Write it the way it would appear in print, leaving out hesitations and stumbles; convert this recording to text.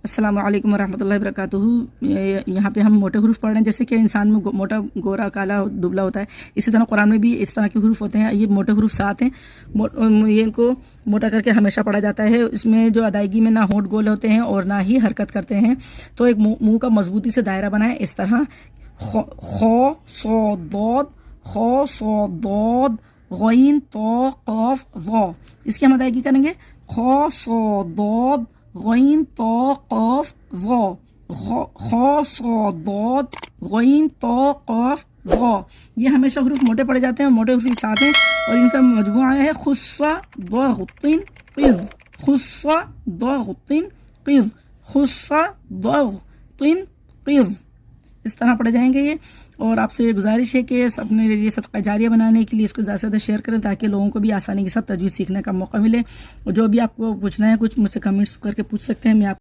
السلام علیکم ورحمۃ اللہ وبرکاتہ۔ یہاں پہ ہم موٹے حروف پڑھ رہے ہیں، جیسے کہ انسان میں موٹا، گورا، کالا، دبلا ہوتا ہے، اسی طرح قرآن میں بھی اس طرح کے حروف ہوتے ہیں۔ یہ موٹے حروف 7 ہیں، یہ ان کو موٹا کر کے ہمیشہ پڑھا جاتا ہے۔ اس میں جو ادائیگی میں نہ ہونٹ گول ہوتے ہیں اور نہ ہی حرکت کرتے ہیں، تو ایک منہ کا مضبوطی سے دائرہ بنائیں اس طرح: خو ص ضاد غین طا قاف ظا۔ اس کی ہم ادائیگی کریں گے: خو ضاد غین طا قاف ظا، خو ضاد غین طا قاف ظا۔ یہ ہمیشہ حروف موٹے پڑے جاتے ہیں، موٹے حروف 7 ہیں، اور ان کا مجموعہ ہے خص ضغط قذ، خص ضغط قذ، خص ضغط قذ۔ اس طرح پڑھے جائیں گے یہ۔ اور آپ سے گزارش ہے کہ اپنے لیے صدقہ جاریہ بنانے کے لیے اس کو زیادہ سے زیادہ شیئر کریں، تاکہ لوگوں کو بھی آسانی کے ساتھ تجوید سیکھنے کا موقع ملے۔ اور جو بھی آپ کو پوچھنا ہے، کچھ مجھ سے کمنٹس کر کے پوچھ سکتے ہیں، میں آپ